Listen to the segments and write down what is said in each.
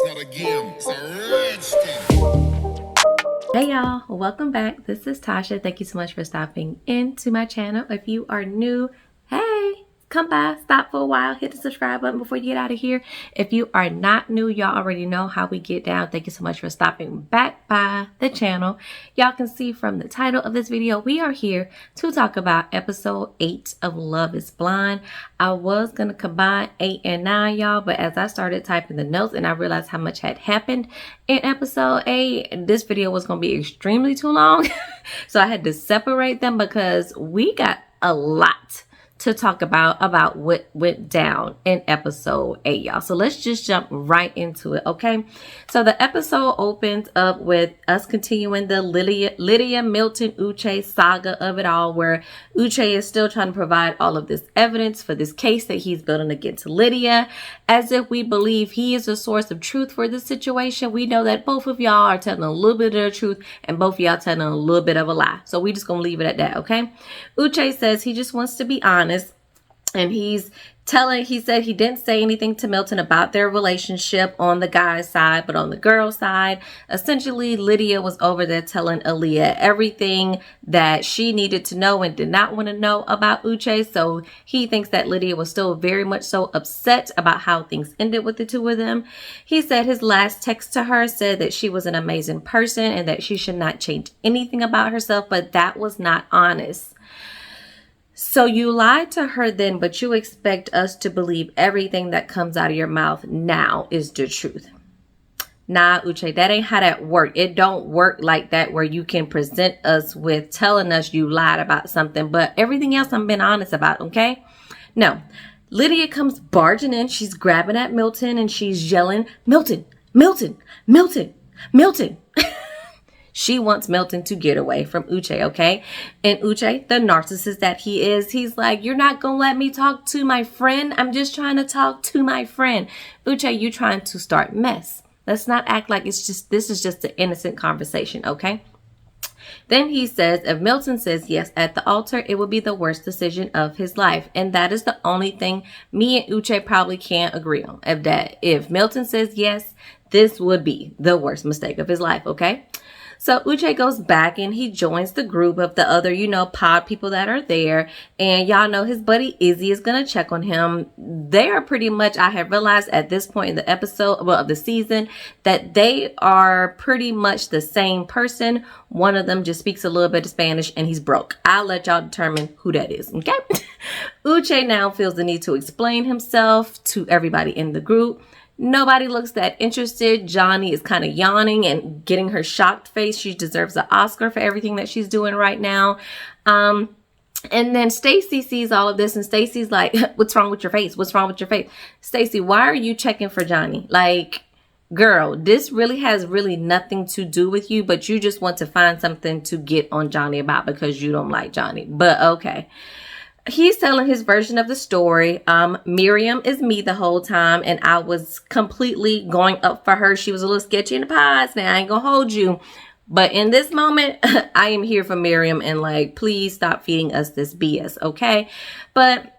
not a game, it's a rich thing. Hey y'all, welcome back. This is Tasha. Thank you so much for stopping into my channel. If you are new, hey, come by, stop for a while, hit the subscribe button before you get out of here. If you are not new, y'all already know how we get down. Thank you so much for stopping back by the channel. Y'all can see from the title of this video, we are here to talk about episode 8 of Love is Blind. I was going to combine 8 and 9, y'all, but as I started typing the notes and I realized how much had happened in episode 8, this video was going to be extremely too long. So I had to separate them because we got a lot to talk about what went down in episode 8, y'all. So let's just jump right into it, okay? So the episode opens up with us continuing the Lydia, Milton, Uch saga of it all, where Uch is still trying to provide all of this evidence for this case that he's building against Lydia, as if we believe he is a source of truth for this situation. We know that both of y'all are telling a little bit of the truth and both of y'all telling a little bit of a lie. So we just gonna leave it at that, okay? Uch says he just wants to be honest. And he said he didn't say anything to Milton about their relationship on the guy's side, but on the girl's side, essentially Lydia was over there telling Aaliyah everything that she needed to know and did not want to know about Uche. So he thinks that Lydia was still very much so upset about how things ended with the two of them. He said his last text to her said that she was an amazing person and that she should not change anything about herself, but that was not honest. So you lied to her then, but you expect us to believe everything that comes out of your mouth now is the truth. Nah, Uche, that ain't how that work. It don't work like that where you can present us with telling us you lied about something, but everything else I'm being honest about, okay? No. Lydia comes barging in. She's grabbing at Milton and she's yelling, Milton, Milton, Milton, Milton. She wants Milton to get away from Uche, okay? And Uche, the narcissist that he is, he's like, you're not going to let me talk to my friend? I'm just trying to talk to my friend. Uche, you trying to start mess. Let's not act like this is just an innocent conversation, okay? Then he says, if Milton says yes at the altar, it will be the worst decision of his life. And that is the only thing me and Uche probably can't agree on. If Milton says yes, this would be the worst mistake of his life, okay? So Uche goes back and he joins the group of the other, pod people that are there. And y'all know his buddy Izzy is going to check on him. They are pretty much, I have realized at this point in the episode, of the season, that they are pretty much the same person. One of them just speaks a little bit of Spanish and he's broke. I'll let y'all determine who that is, okay? Uche now feels the need to explain himself to everybody in the group. Nobody looks that interested. Johnny is kind of yawning and getting her shocked face. She deserves an Oscar for everything that she's doing right now. And then Stacy sees all of this and Stacy's like, what's wrong with your face? What's wrong with your face? Stacy, why are you checking for Johnny? Like, girl, this really has nothing to do with you, but you just want to find something to get on Johnny about because you don't like Johnny. But okay. He's telling his version of the story. Miriam is me the whole time, and I was completely going up for her. She was a little sketchy in the past. Now I ain't gonna hold you. But in this moment, I am here for Miriam and like, please stop feeding us this BS, okay? But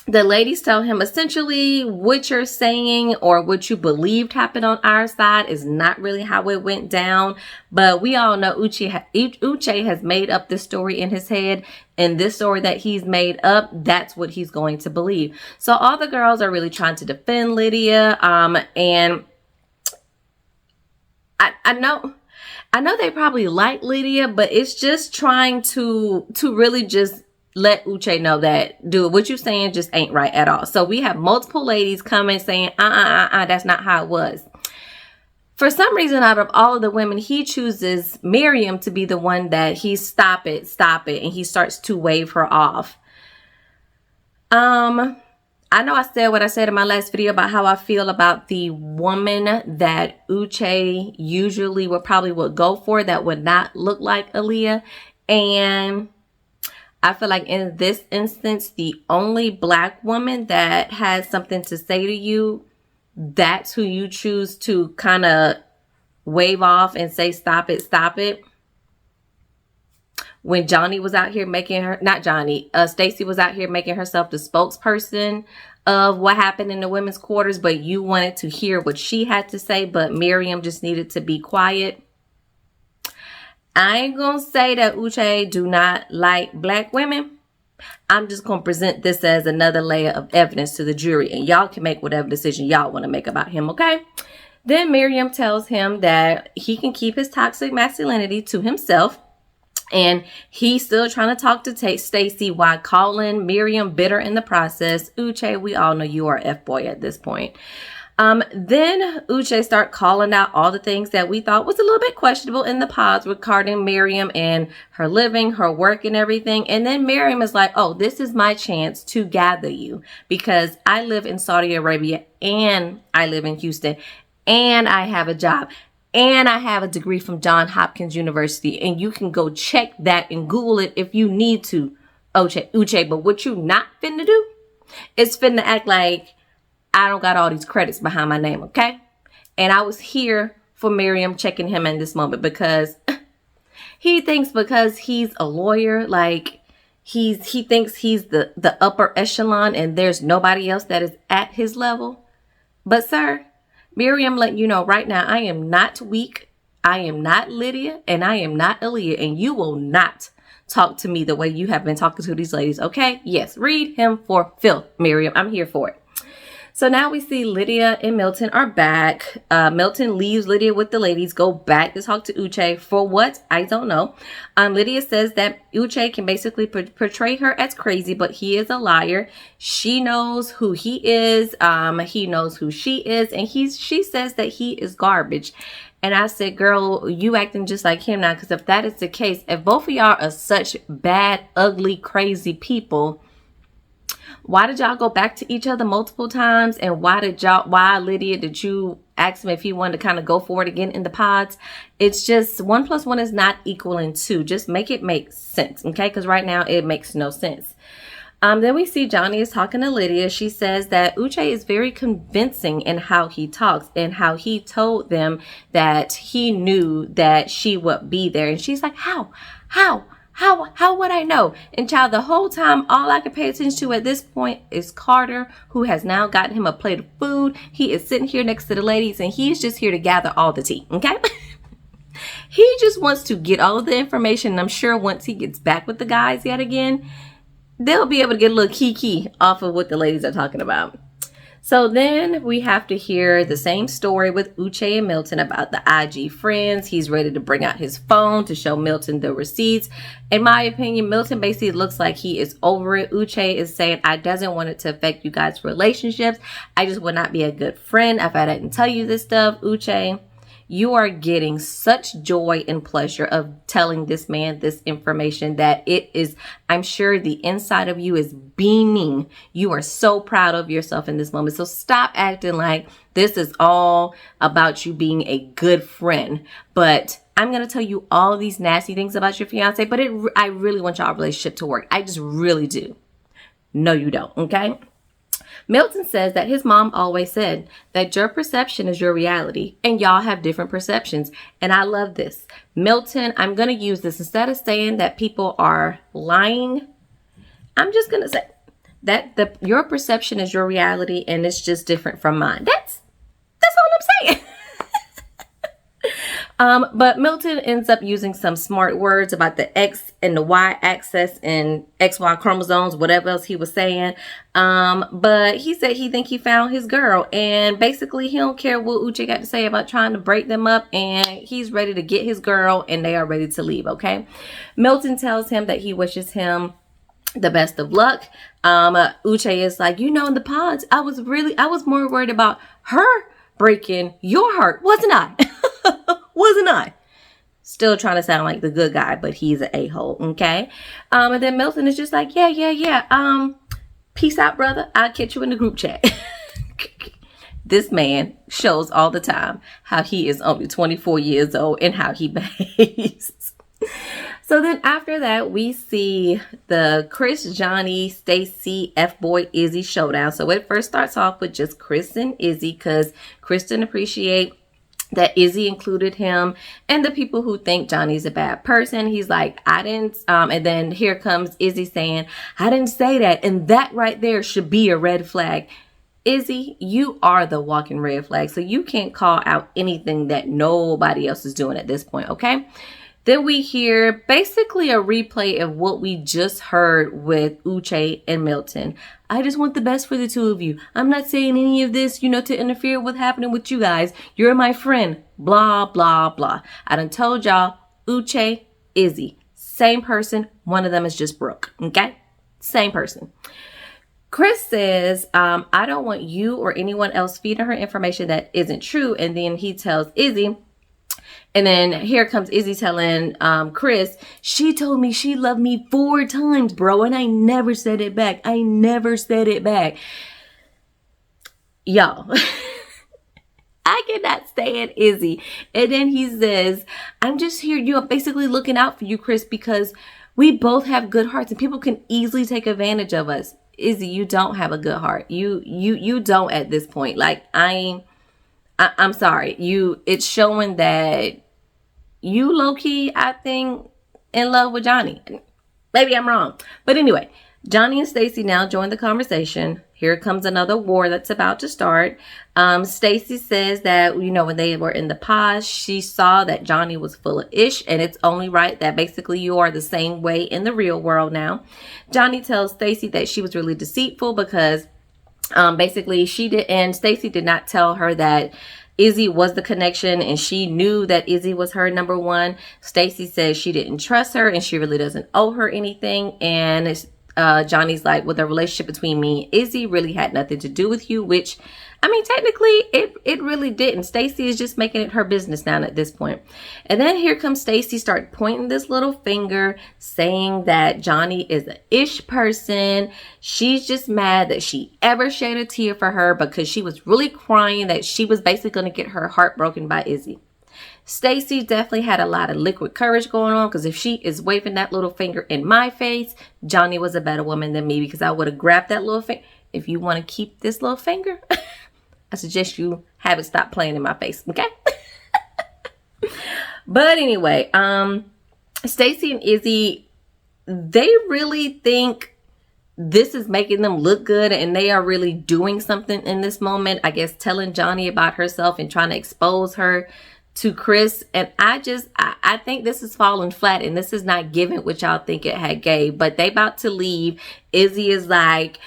the ladies tell him essentially what you're saying or what you believed happened on our side is not really how it went down. But we all know Uche has made up this story in his head. And this story that he's made up, that's what he's going to believe. So all the girls are really trying to defend Lydia. And I know they probably like Lydia, but it's just trying to really just let Uche know that, dude, what you're saying just ain't right at all. So we have multiple ladies coming saying, that's not how it was. For some reason, out of all of the women, he chooses Miriam to be the one that he stop it, and he starts to wave her off. I know I said what I said in my last video about how I feel about the woman that Uche usually would go for that would not look like Aaliyah. And I feel like in this instance, the only black woman that has something to say to you, that's who you choose to kind of wave off and say, stop it, stop it. When Johnny was out here making her, not Johnny, Stacy was out here making herself the spokesperson of what happened in the women's quarters, but you wanted to hear what she had to say, but Miriam just needed to be quiet. I ain't gonna say that Uche do not like black women. I'm just gonna present this as another layer of evidence to the jury, and y'all can make whatever decision y'all want to make about him, okay? Then Miriam tells him that he can keep his toxic masculinity to himself, and he's still trying to talk to Stacy while calling Miriam bitter in the process. Uche, we all know you are F-boy at this point. Then Uche start calling out all the things that we thought was a little bit questionable in the pods regarding Miriam and her living, her work and everything. And then Miriam is like, oh, this is my chance to gather you because I live in Saudi Arabia and I live in Houston and I have a job and I have a degree from Johns Hopkins University. And you can go check that and Google it if you need to, Uche. But what you not finna do is finna act like I don't got all these credits behind my name, okay? And I was here for Miriam checking him in this moment because he thinks because he's a lawyer, like he thinks he's the upper echelon and there's nobody else that is at his level. But sir, Miriam letting you know right now, I am not weak. I am not Lydia and I am not Aaliyah, and you will not talk to me the way you have been talking to these ladies, okay? Yes, read him for filth, Miriam. I'm here for it. So now we see Lydia and Milton are back. Milton leaves Lydia with the ladies, go back to talk to Uche for what? I don't know. Lydia says that Uche can basically portray her as crazy, but he is a liar. She knows who he is. He knows who she is. And she says that he is garbage. And I said, girl, you acting just like him now. Because if that is the case, if both of y'all are such bad, ugly, crazy people, why did y'all go back to each other multiple times? And why Lydia, did you ask him if he wanted to kind of go for it again in the pods? It's just 1 + 1 is not equaling 2. Just make it make sense, okay? Because right now it makes no sense. Then we see Johnny is talking to Lydia. She says that Uche is very convincing in how he talks and how he told them that he knew that she would be there. And she's like, how would I know? And child, the whole time, all I can pay attention to at this point is Carter, who has now gotten him a plate of food. He is sitting here next to the ladies and he's just here to gather all the tea, okay? He just wants to get all of the information. And I'm sure once he gets back with the guys yet again, they'll be able to get a little kiki off of what the ladies are talking about. So then we have to hear the same story with Uche and Milton about the IG friends. He's ready to bring out his phone to show Milton the receipts. In my opinion, Milton basically looks like he is over it. Uche is saying, I doesn't want it to affect you guys' relationships. I just would not be a good friend if I didn't tell you this stuff. Uche, you are getting such joy and pleasure of telling this man this information that it is, I'm sure the inside of you is beaming. You are so proud of yourself in this moment. So stop acting like this is all about you being a good friend. But I'm going to tell you all these nasty things about your fiance, but I really want y'all relationship to work. I just really do. No, you don't. Okay. Milton says that his mom always said that your perception is your reality and y'all have different perceptions. And I love this. Milton, I'm going to use this instead of saying that people are lying. I'm just going to say that your perception is your reality and it's just different from mine. That's all I'm saying. But Milton ends up using some smart words about the X and the Y axis and XY chromosomes, whatever else he was saying. But he said he think he found his girl, and basically he don't care what Uche got to say about trying to break them up, and he's ready to get his girl and they are ready to leave. Okay. Milton tells him that he wishes him the best of luck. Uche is like, in the pods, I was more worried about her breaking your heart, wasn't I? Wasn't I? Still trying to sound like the good guy, but he's an a-hole, okay? And then Milton is just like, yeah. Peace out, brother. I'll catch you in the group chat. This man shows all the time how he is only 24 years old and how he behaves. So then after that, we see the Chris, Johnny, Stacy, F-Boy, Izzy showdown. So it first starts off with just Chris and Izzy because Chris didn't appreciate that Izzy included him, and the people who think Johnny's a bad person. He's like, I didn't, and then here comes Izzy saying, I didn't say that. And that right there should be a red flag. Izzy, you are the walking red flag. So you can't call out anything that nobody else is doing at this point, okay? Then we hear basically a replay of what we just heard with Uch and Milton. I just want the best for the two of you. I'm not saying any of this, to interfere with what's happening with you guys. You're my friend. Blah, blah, blah. I done told y'all, Uch, Izzy. Same person. One of them is just Brooke. Okay? Same person. Chris says, I don't want you or anyone else feeding her information that isn't true. And then he tells Izzy, and then here comes Izzy telling Chris, she told me she loved me 4 times, bro, and I never said it back. I never said it back. Y'all, I cannot stand Izzy. And then he says, I'm just here, basically looking out for you, Chris, because we both have good hearts and people can easily take advantage of us. Izzy, you don't have a good heart. You don't at this point. Like, I'm sorry. It's showing that you low-key, I think, in love with Johnny. Maybe I'm wrong. But anyway, Johnny and Stacy now join the conversation. Here comes another war that's about to start. Stacy says that, when they were in the pause, she saw that Johnny was full of ish, and it's only right that basically you are the same way in the real world now. Johnny tells Stacy that she was really deceitful because basically Stacy did not tell her that Izzy was the connection, and she knew that Izzy was her number one. Stacy says she didn't trust her and she really doesn't owe her anything. And Johnny's like, well, the relationship between me and Izzy really had nothing to do with you, which, I mean, technically it really didn't. Stacy is just making it her business now at this point. And then here comes Stacy, start pointing this little finger, saying that Johnny is an ish person. She's just mad that she ever shed a tear for her because she was really crying that she was basically going to get her heart broken by Izzy. Stacy definitely had a lot of liquid courage going on, because if she is waving that little finger in my face, Johnny was a better woman than me, because I would have grabbed that little finger. If you want to keep this little finger, I suggest you have it stop playing in my face, okay? But anyway, Stacy and Izzy, they really think this is making them look good, and they are really doing something in this moment. I guess telling Johnny about herself and trying to expose her to Chris. And I think this is falling flat, and this is not giving what y'all think it had gave. But they about to leave. Izzy is like,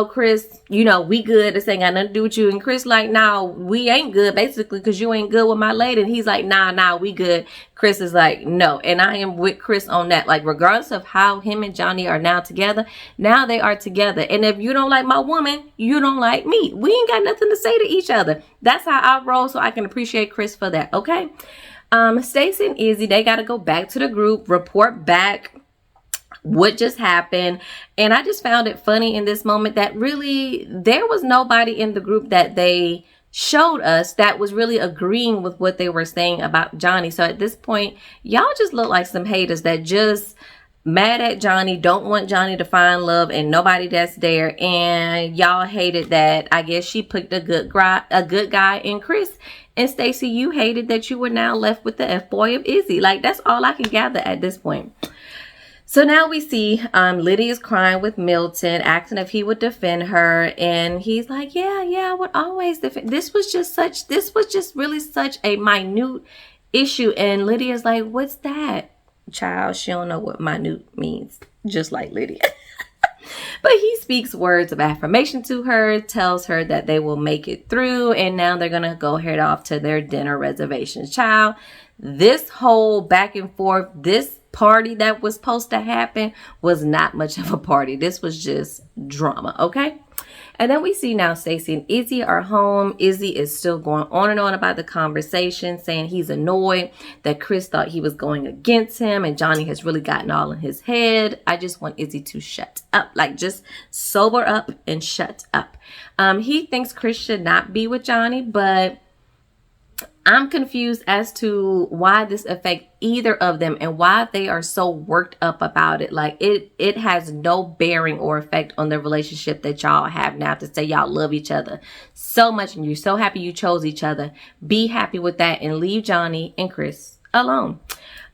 Chris, we good. This ain't got nothing to do with you. And Chris like, nah, we ain't good, basically, because you ain't good with my lady. And he's like, nah, we good. Chris is like, no. And I am with Chris on that. Like, regardless of how him and Johnny are now together, now they are together. And if you don't like my woman, you don't like me. We ain't got nothing to say to each other. That's how I roll, so I can appreciate Chris for that, okay? Stacy and Izzy, they got to go back to the group, report back what just happened. And I just found it funny in this moment that really there was nobody in the group that they showed us that was really agreeing with what they were saying about Johnny. So at this point, y'all just look like some haters that just mad at Johnny, don't want Johnny to find love, and nobody that's there. And y'all hated that, I guess, she picked a good guy in Chris. And Stacy, you hated that you were now left with the F-boy of Izzy. Like, that's all I can gather at this point. So now we see Lydia's crying with Milton, asking if he would defend her. And he's like, yeah, I would always defend. This was just really such a minute issue. And Lydia's like, what's that? Child, she don't know what minute means, just like Lydia. But he speaks words of affirmation to her, tells her that they will make it through, and now they're going to go head off to their dinner reservations. Child, this whole back and forth, this party that was supposed to happen was not much of a party. This was just drama, okay? And then we see now Stacy and Izzy are home. Izzy is still going on and on about the conversation, saying he's annoyed that Chris thought he was going against him, and Johnny has really gotten all in his head. I just want Izzy to shut up, like just sober up and shut up. He thinks Chris should not be with Johnny, but I'm confused as to why this affects either of them and why they are so worked up about it. Like it has no bearing or effect on the relationship that y'all have now, to say y'all love each other so much and you're so happy you chose each other. Be happy with that and leave Johnny and Chris alone.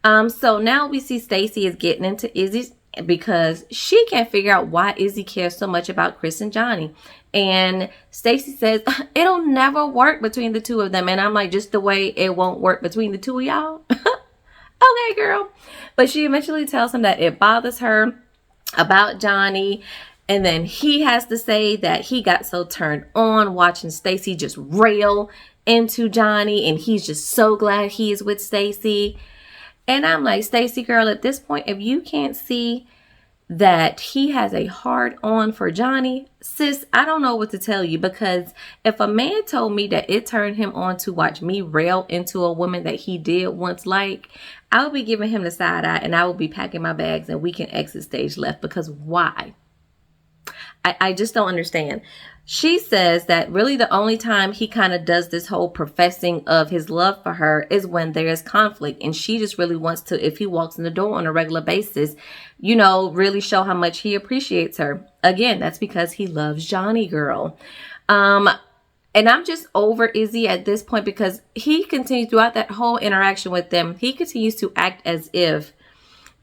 So now we see Stacy is getting into Izzy's because she can't figure out why Izzy cares so much about Chris and Johnny. And Stacy says it'll never work between the two of them. And I'm like, just the way it won't work between the two of y'all? Okay, girl. But she eventually tells him that it bothers her about Johnny. And then he has to say that he got so turned on watching Stacy just rail into Johnny. And he's just so glad he is with Stacy. And I'm like, Stacy, girl, at this point, if you can't see that he has a hard on for Johnny, sis, I don't know what to tell you. Because if a man told me that it turned him on to watch me rail into a woman that he did once like, I would be giving him the side eye and I would be packing my bags and we can exit stage left. Because why? I just don't understand. She says that really the only time he kind of does this whole professing of his love for her is when there is conflict. And she just really wants to, if he walks in the door on a regular basis, you know, really show how much he appreciates her. Again, that's because he loves Johnny, girl. And I'm just over Izzy at this point because he continues throughout that whole interaction with them. He continues to act as if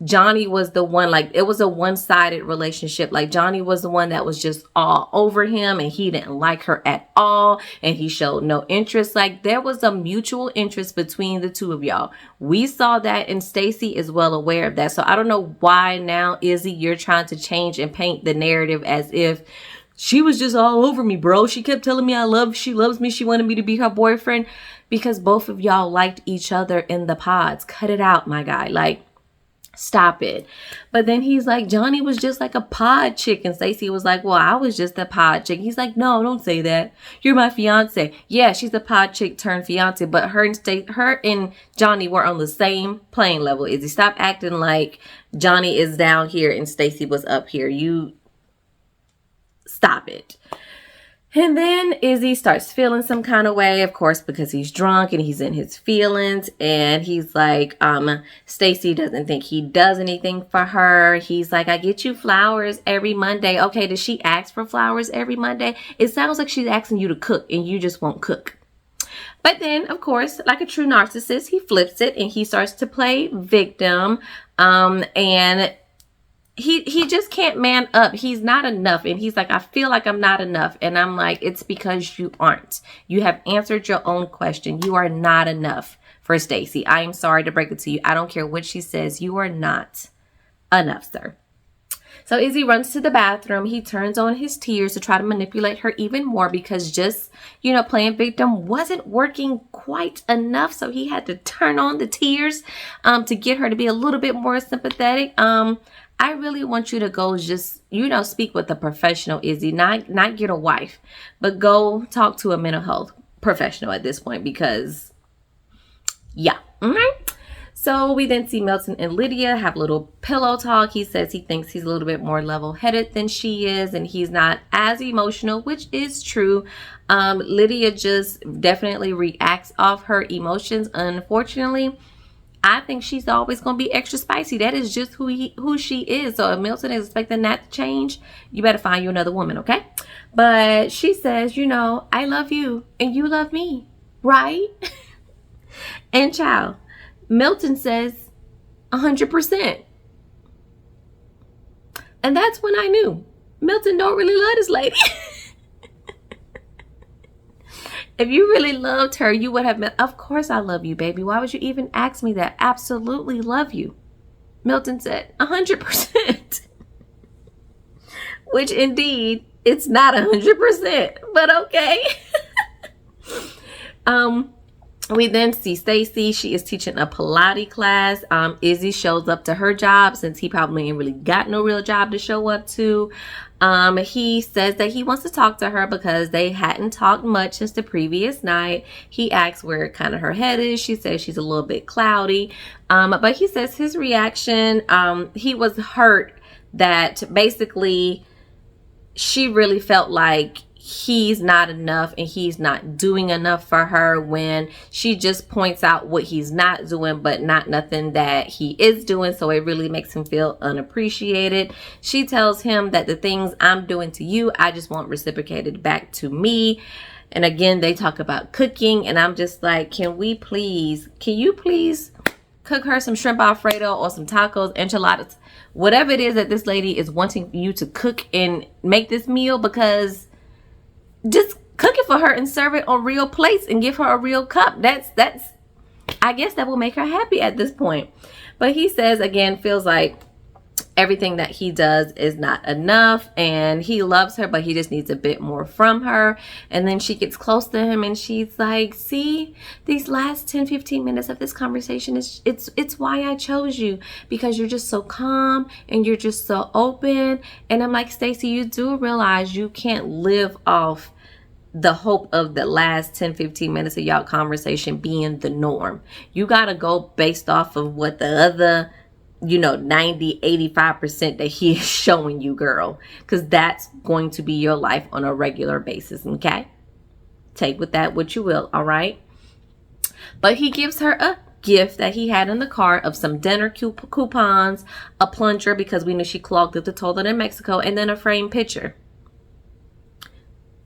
Johnny was the one, like it was a one-sided relationship. Like Johnny was the one that was just all over him and he didn't like her at all. And he showed no interest. Like there was a mutual interest between the two of y'all. We saw that and Stacy is well aware of that. So I don't know why now, Izzy, you're trying to change and paint the narrative as if she was just all over me, bro. She kept telling me she loves me. She wanted me to be her boyfriend because both of y'all liked each other in the pods. Cut it out, my guy. Like, stop it. But then he's like, Johnny was just like a pod chick. And Stacy was like, well, I was just a pod chick. He's like, no, don't say that. You're my fiance. Yeah, she's a pod chick turned fiance. But her and Johnny were on the same playing level. Izzy, stop acting like Johnny is down here and Stacy was up here. You stop it. And then Izzy starts feeling some kind of way, of course, because he's drunk and he's in his feelings. And he's like, Stacy doesn't think he does anything for her. He's like, I get you flowers every Monday. Okay, does she ask for flowers every Monday? It sounds like she's asking you to cook and you just won't cook. But then, of course, like a true narcissist, he flips it and he starts to play victim. And he just can't man up. He's not enough. And he's like, I feel like I'm not enough. And I'm like, it's because you aren't. You have answered your own question. You are not enough for Stacy. I am sorry to break it to you. I don't care what she says. You are not enough, sir. So Izzy runs to the bathroom. He turns on his tears to try to manipulate her even more because just, you know, playing victim wasn't working quite enough. So he had to turn on the tears to get her to be a little bit more sympathetic. I really want you to go just, you know, speak with a professional, Izzy, not get a wife, but go talk to a mental health professional at this point because, yeah. So we then see Milton and Lydia have a little pillow talk. He says he thinks he's a little bit more level-headed than she is and he's not as emotional, which is true. Lydia just definitely reacts off her emotions, unfortunately. I think she's always going to be extra spicy. That is just who she is. So if Milton is expecting that to change, you better find you another woman, okay? But she says, you know, I love you and you love me, right? And child, Milton says 100%. And that's when I knew Milton don't really love this lady. If you really loved her, you would have been, of course I love you, baby. Why would you even ask me that? Absolutely love you. Milton said 100%. Which indeed, it's not 100%, but okay. We then see Stacy. She is teaching a Pilates class. Izzy shows up to her job since he probably ain't really got no real job to show up to. He says that he wants to talk to her because they hadn't talked much since the previous night. He asks where kind of her head is. She says she's a little bit cloudy. But he says his reaction, he was hurt that basically she really felt like he's not enough and he's not doing enough for her, when she just points out what he's not doing, but not nothing that he is doing. So it really makes him feel unappreciated. She tells him that the things I'm doing to you, I just want reciprocated back to me. And again, they talk about cooking, and I'm just like, can you please cook her some shrimp Alfredo or some tacos, enchiladas, whatever it is that this lady is wanting you to cook and make this meal, because just cook it for her and serve it on real plates and give her a real cup. That's I guess that will make her happy at this point. But he says, again, feels like everything that he does is not enough, and he loves her, but he just needs a bit more from her. And then she gets close to him and she's like, see, these last 10-15 minutes of this conversation, it's why I chose you, because you're just so calm and you're just so open. And I'm like, Stacy, you do realize you can't live off the hope of the last 10-15 minutes of y'all conversation being the norm. You got to go based off of what the other 90-85% that he is showing you, girl, because that's going to be your life on a regular basis. Okay, take with that what you will. All right. But he gives her a gift that he had in the car of some dinner coupons, a plunger because we knew she clogged up the toilet in Mexico, and then a framed picture.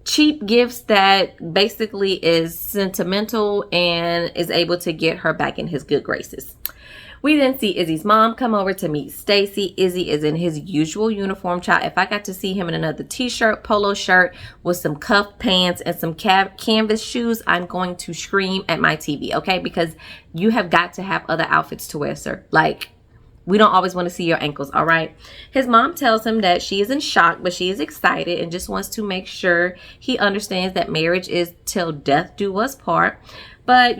Cheap gifts that basically is sentimental and is able to get her back in his good graces. We then see Izzy's mom come over to meet Stacy. Izzy is in his usual uniform, child. If I got to see him in another t-shirt, polo shirt with some cuff pants and some canvas shoes, I'm going to scream at my TV, okay? Because you have got to have other outfits to wear, sir. Like, we don't always want to see your ankles, all right? His mom tells him that she is in shock, but she is excited and just wants to make sure he understands that marriage is till death do us part. But,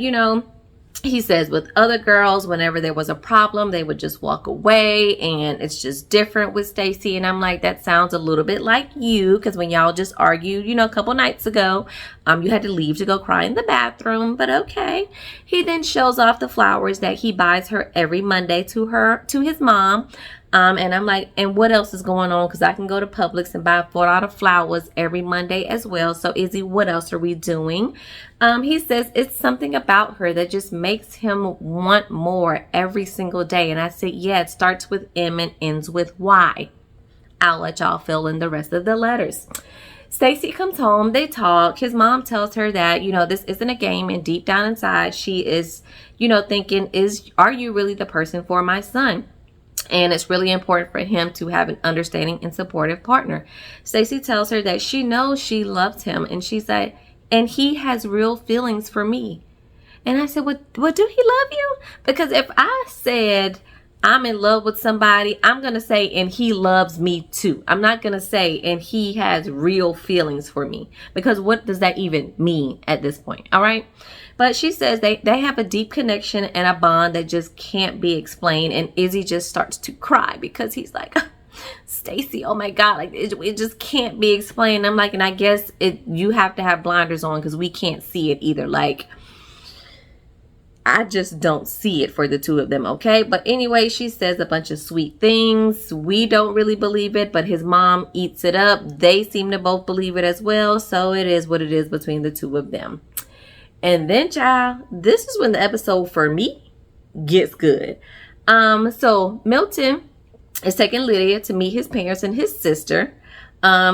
he says with other girls, whenever there was a problem, they would just walk away, and it's just different with Stacy. And I'm like, that sounds a little bit like you, because when y'all just argued, a couple nights ago, you had to leave to go cry in the bathroom. But okay. He then shows off the flowers that he buys her every Monday to his mom. And I'm like, and what else is going on? Because I can go to Publix and buy $4 flowers every Monday as well. So Izzy, what else are we doing? He says it's something about her that just makes him want more every single day. And I said, yeah, it starts with M and ends with Y. I'll let y'all fill in the rest of the letters. Stacy comes home, they talk. His mom tells her that, this isn't a game, and deep down inside, she is, thinking, are you really the person for my son? And it's really important for him to have an understanding and supportive partner. Stacy tells her that she knows she loves him, and she's like, and he has real feelings for me. And I said, well, do he love you? Because if I said I'm in love with somebody, I'm going to say, and he loves me too. I'm not going to say, and he has real feelings for me, because what does that even mean at this point? All right. But she says they have a deep connection and a bond that just can't be explained. And Izzy just starts to cry because he's like, Stacy, oh my God, like it just can't be explained. I'm like, and I guess you have to have blinders on because we can't see it either. Like, I just don't see it for the two of them, okay? But anyway, she says a bunch of sweet things. We don't really believe it, but his mom eats it up. They seem to both believe it as well. So it is what it is between the two of them. And then, child, this is when the episode for me gets good. So Milton is taking Lydia to meet his parents and his sister.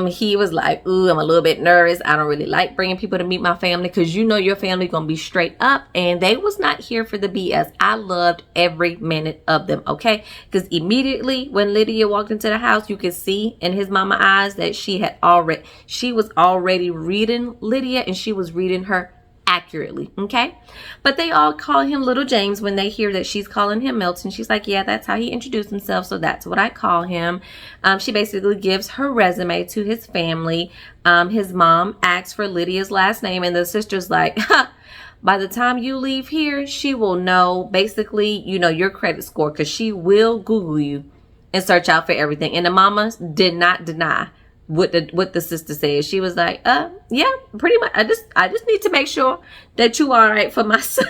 He was like, ooh, I'm a little bit nervous. I don't really like bringing people to meet my family because your family gonna be straight up. And they was not here for the BS. I loved every minute of them, okay? Because immediately when Lydia walked into the house, you could see in his mama eyes that she was already reading Lydia, and she was reading her accurately, okay? But they all call him Little James when they hear that she's calling him Milton. She's like, yeah, that's how he introduced himself, so that's what I call him. She basically gives her resume to his family. His mom asks for Lydia's last name, and the sister's like, by the time you leave here, she will know basically, your credit score, because she will Google you and search out for everything. And the mama did not deny what the sister said. She was like, yeah, pretty much. I just need to make sure that you all right for my son.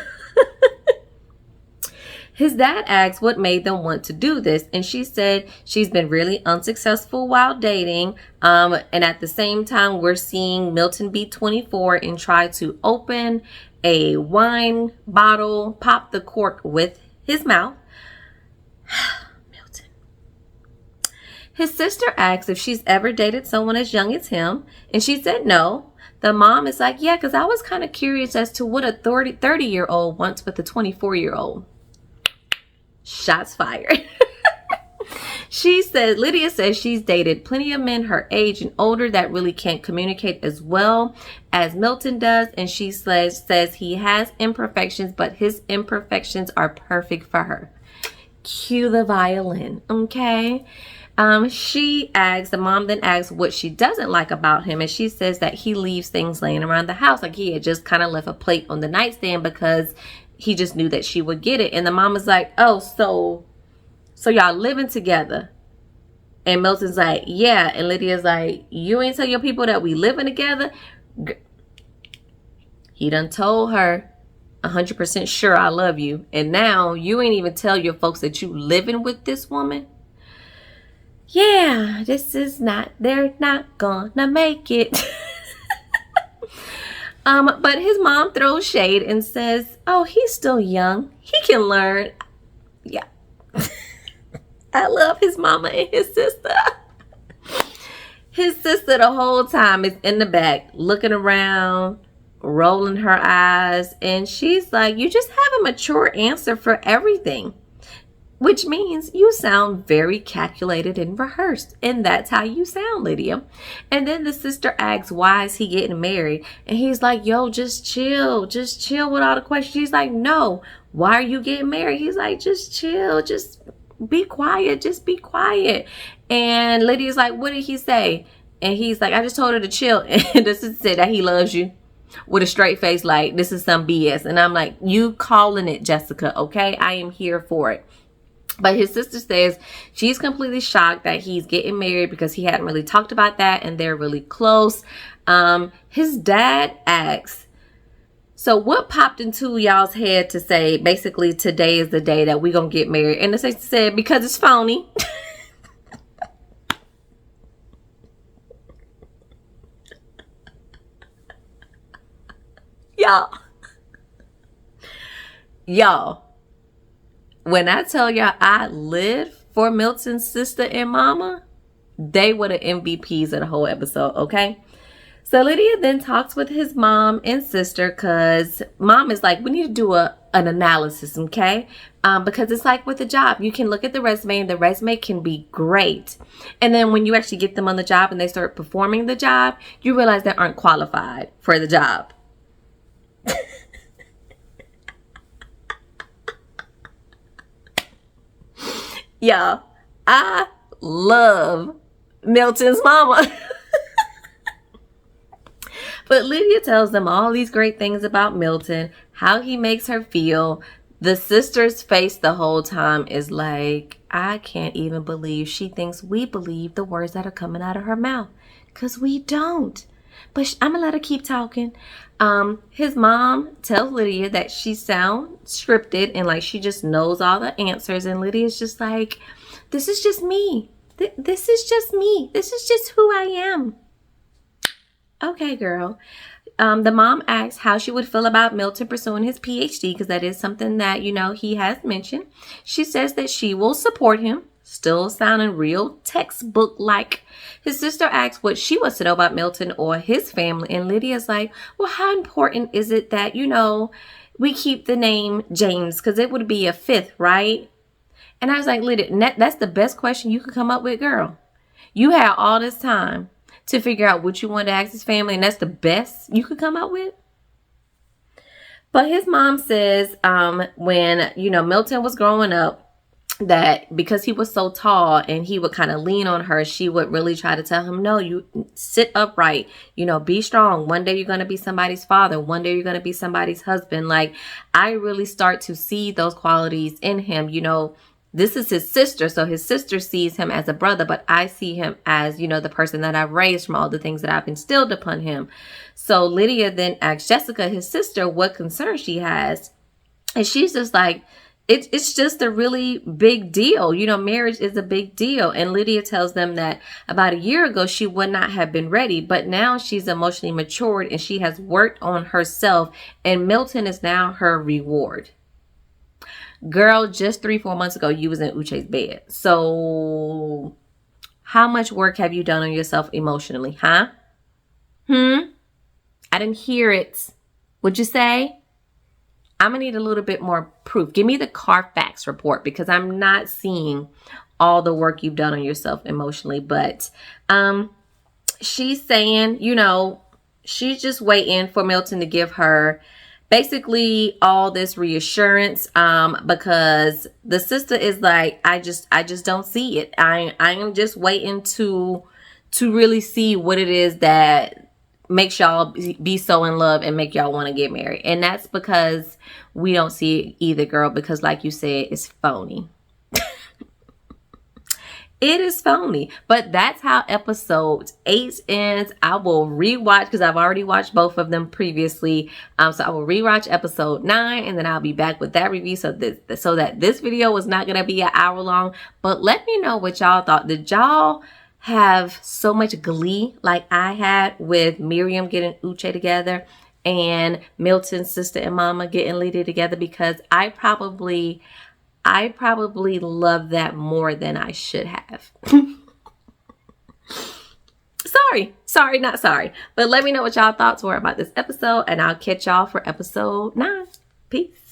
His dad asked what made them want to do this, and she said she's been really unsuccessful while dating. And at the same time, we're seeing Milton be 24 and try to open a wine bottle, pop the cork with his mouth. Milton. His sister asked if she's ever dated someone as young as him, and she said no. The mom is like, yeah, because I was kind of curious as to what a 30-year-old wants with a 24-year-old. Shots fired. Lydia says she's dated plenty of men her age and older that really can't communicate as well as Milton does. And she says he has imperfections, but his imperfections are perfect for her. Cue the violin, okay? The mom then asks what she doesn't like about him, and she says that he leaves things laying around the house, like he had just kind of left a plate on the nightstand because he just knew that she would get it. And the mom is like, oh, so y'all living together? And Milton's like, yeah. And Lydia's like, you ain't tell your people that we living together? He done told her 100% sure I love you, and now you ain't even tell your folks that you living with this woman? Yeah, they're not gonna make it. But his mom throws shade and says, oh, he's still young. He can learn. Yeah. I love his mama and his sister. His sister the whole time is in the back looking around, rolling her eyes. And she's like, you just have a mature answer for everything. Which means you sound very calculated and rehearsed. And that's how you sound, Lydia. And then the sister asks, why is he getting married? And he's like, yo, just chill. Just chill with all the questions. She's like, no, why are you getting married? He's like, just chill. Just be quiet. Just be quiet. And Lydia's like, what did he say? And he's like, I just told her to chill. And the sister said that he loves you. With a straight face, like, this is some BS. And I'm like, you calling it, Jessica, okay? I am here for it. But his sister says she's completely shocked that he's getting married because he hadn't really talked about that and they're really close. His dad asks, so what popped into y'all's head to say basically today is the day that we're going to get married? And the sister said, because it's phony. Y'all. When I tell y'all I live for Milton's sister and mama, they were the MVPs of the whole episode, okay? So Lydia then talks with his mom and sister because mom is like, we need to do an analysis, okay? Because it's like with a job. You can look at the resume and the resume can be great. And then when you actually get them on the job and they start performing the job, you realize they aren't qualified for the job. Y'all, I love Milton's mama. But Lydia tells them all these great things about Milton, how he makes her feel. The sister's face the whole time is like, I can't even believe she thinks we believe the words that are coming out of her mouth. Because we don't. But I'm going to let her keep talking. His mom tells Lydia that she sounds scripted and like she just knows all the answers. And Lydia's just like, this is just me. This is just me. This is just who I am. Okay, girl. The mom asks how she would feel about Milton pursuing his PhD because that is something that, you know, he has mentioned. She says that she will support him. Still sounding real textbook-like. His sister asks what she wants to know about Milton or his family. And Lydia's like, well, how important is it that, you know, we keep the name James? Because it would be a fifth, right? And I was like, Lydia, that's the best question you could come up with, girl. You had all this time to figure out what you wanted to ask his family. And that's the best you could come up with? But his mom says when, you know, Milton was growing up, that because he was so tall and he would kind of lean on her, she would really try to tell him, no, you sit upright, you know, be strong. One day you're going to be somebody's father. One day you're going to be somebody's husband. Like, I really start to see those qualities in him. You know, this is his sister. So his sister sees him as a brother, but I see him as, you know, the person that I've raised from all the things that I've instilled upon him. So Lydia then asks Jessica, his sister, what concern she has. And she's just like, it's just a really big deal. You know, marriage is a big deal. And Lydia tells them that about a year ago, she would not have been ready, but now she's emotionally matured and she has worked on herself, and Milton is now her reward. Girl, just 3-4 months ago, you was in Uche's bed. So how much work have you done on yourself emotionally, huh? I didn't hear it. What'd you say? I'm going to need a little bit more proof. Give me the Carfax report, because I'm not seeing all the work you've done on yourself emotionally. But she's saying, you know, she's just waiting for Milton to give her basically all this reassurance, because the sister is like, I just don't see it. I am just waiting to really see what it is that makes y'all be so in love and make y'all want to get married. And that's because we don't see it either, girl, because like you said, it's phony. It is phony. But that's how episode 8 ends. I will rewatch, because I've already watched both of them previously. So I will rewatch episode 9, and then I'll be back with that review, so that this video was not going to be an hour long. But let me know what y'all thought. Did y'all have so much glee like I had with Miriam getting Uche together and Milton's sister and mama getting Lydia together? Because I probably love that more than I should have. Sorry, not sorry. But let me know what y'all thoughts were about this episode, and I'll catch y'all for episode 9. Peace.